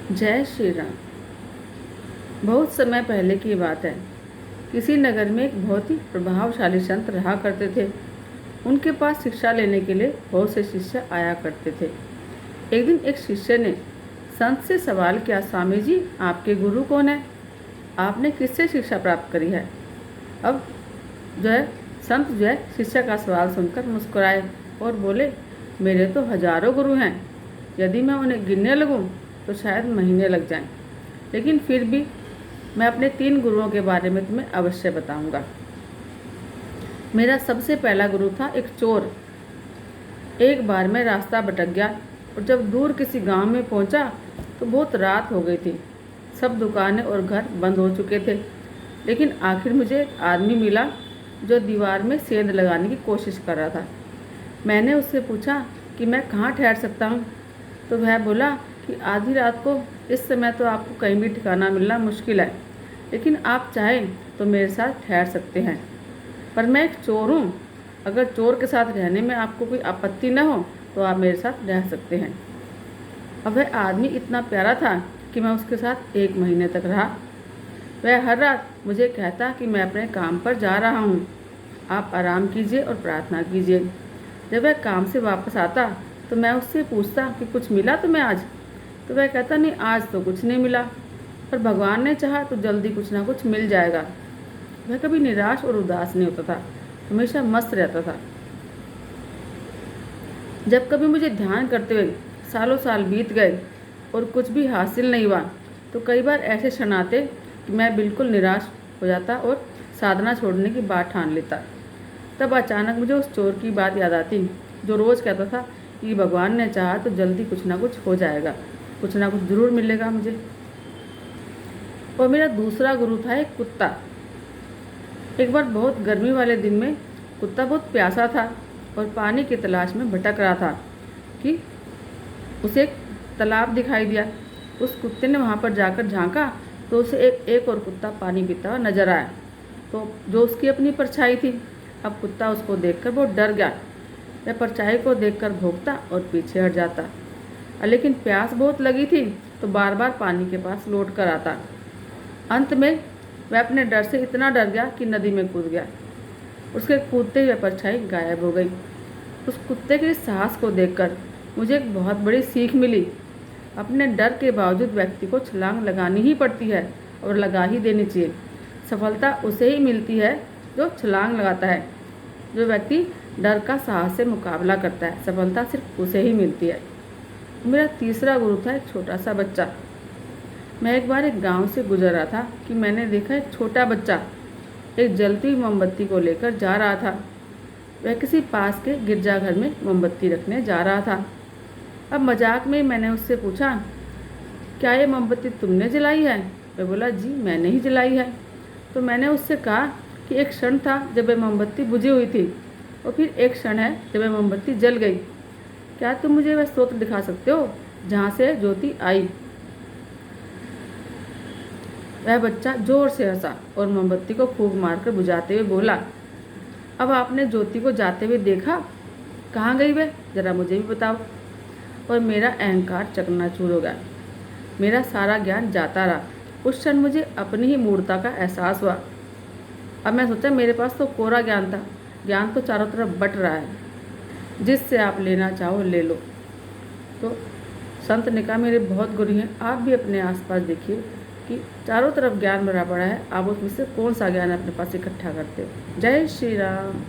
जय श्री राम। बहुत समय पहले की बात है। किसी नगर में एक बहुत ही प्रभावशाली संत रहा करते थे। उनके पास शिक्षा लेने के लिए बहुत से शिष्य आया करते थे। एक दिन एक शिष्य ने संत से सवाल किया, स्वामी जी, आपके गुरु कौन है? आपने किससे शिक्षा प्राप्त करी है? अब संत शिष्य का सवाल सुनकर मुस्कुराए और बोले, मेरे तो हजारों गुरु हैं। यदि मैं उन्हें गिनने लगूं तो शायद महीने लग जाएं, लेकिन फिर भी मैं अपने 3 गुरुओं के बारे में तुम्हें अवश्य बताऊंगा। मेरा सबसे पहला गुरु था एक चोर। एक बार मैं रास्ता भटक गया और जब दूर किसी गांव में पहुंचा तो बहुत रात हो गई थी। सब दुकानें और घर बंद हो चुके थे, लेकिन आखिर मुझे एक आदमी मिला जो दीवार में सेंध लगाने की कोशिश कर रहा था। मैंने उससे पूछा कि मैं कहाँ ठहर सकता हूँ, तो वह बोला कि आधी रात को इस समय तो आपको कहीं भी ठिकाना मिलना मुश्किल है, लेकिन आप चाहें तो मेरे साथ ठहर सकते हैं। पर मैं एक चोर हूँ, अगर चोर के साथ रहने में आपको कोई आपत्ति न हो तो आप मेरे साथ रह सकते हैं। अब वह आदमी इतना प्यारा था कि मैं उसके साथ 1 महीने तक रहा। वह हर रात मुझे कहता कि मैं अपने काम पर जा रहा हूँ, आप आराम कीजिए और प्रार्थना कीजिए। जब वह काम से वापस आता तो मैं उससे पूछता कि कुछ मिला तुम्हें आज? तो वह कहता, नहीं, आज तो कुछ नहीं मिला, पर भगवान ने चाहा तो जल्दी कुछ ना कुछ मिल जाएगा। वह कभी निराश और उदास नहीं होता था, हमेशा मस्त रहता था। जब कभी मुझे ध्यान करते हुए सालों साल बीत गए और कुछ भी हासिल नहीं हुआ तो कई बार ऐसे क्षण आते कि मैं बिल्कुल निराश हो जाता और साधना छोड़ने की बात ठान लेता। तब अचानक मुझे उस चोर की बात याद आती जो रोज़ कहता था कि भगवान ने चाहा तो जल्दी कुछ ना कुछ हो जाएगा, कुछ ना कुछ ज़रूर मिलेगा मुझे। और मेरा दूसरा गुरु था एक कुत्ता। एक बार बहुत गर्मी वाले दिन में कुत्ता बहुत प्यासा था और पानी की तलाश में भटक रहा था कि उसे एक तालाब दिखाई दिया। उस कुत्ते ने वहाँ पर जाकर झांका तो उसे एक और कुत्ता पानी पीता हुआ नजर आया, तो जो उसकी अपनी परछाई थी। अब कुत्ता उसको देखकर बहुत डर गया। वह परछाई को देखकर भौंकता और पीछे हट जाता, लेकिन प्यास बहुत लगी थी तो बार बार पानी के पास लौट कर आता। अंत में वह अपने डर से इतना डर गया कि नदी में कूद गया। उसके कूदते हुए परछाई गायब हो गई। उस कुत्ते के साहस को देखकर मुझे एक बहुत बड़ी सीख मिली। अपने डर के बावजूद व्यक्ति को छलांग लगानी ही पड़ती है और लगा ही देनी चाहिए। सफलता उसे ही मिलती है जो छलांग लगाता है। जो व्यक्ति डर का साहस से मुकाबला करता है, सफलता सिर्फ उसे ही मिलती है। मेरा तीसरा गुरु था एक छोटा सा बच्चा। मैं एक बार एक गांव से गुजर रहा था कि मैंने देखा एक छोटा बच्चा एक जलती हुई मोमबत्ती को लेकर जा रहा था। वह किसी पास के गिरजाघर में मोमबत्ती रखने जा रहा था। अब मजाक में मैंने उससे पूछा, क्या ये मोमबत्ती तुमने जलाई है? वह बोला, जी मैंने ही जलाई है। तो मैंने उससे कहा कि एक क्षण था जब वह मोमबत्ती बुझी हुई थी और फिर एक क्षण है जब वह मोमबत्ती जल गई। क्या तुम मुझे वह स्रोत दिखा सकते हो जहाँ से ज्योति आई? वह बच्चा जोर से हंसा और मोमबत्ती को फूंक मारकर बुझाते हुए बोला, अब आपने ज्योति को जाते हुए देखा, कहाँ गई वह? जरा मुझे भी बताओ। और मेरा अहंकार चकनाचूर हो गया। मेरा सारा ज्ञान जाता रहा। उस क्षण मुझे अपनी ही मूर्खता का एहसास हुआ। अब मैं सोचा, मेरे पास तो कोरा ज्ञान था, ज्ञान तो चारों तरफ बट रहा है, जिससे आप लेना चाहो ले लो। तो संत ने कहा, मेरे बहुत गुरु हैं, आप भी अपने आसपास देखिए कि चारों तरफ ज्ञान भरा पड़ा है, आप उसमें से कौन सा ज्ञान अपने पास इकट्ठा करते हो। जय श्री राम।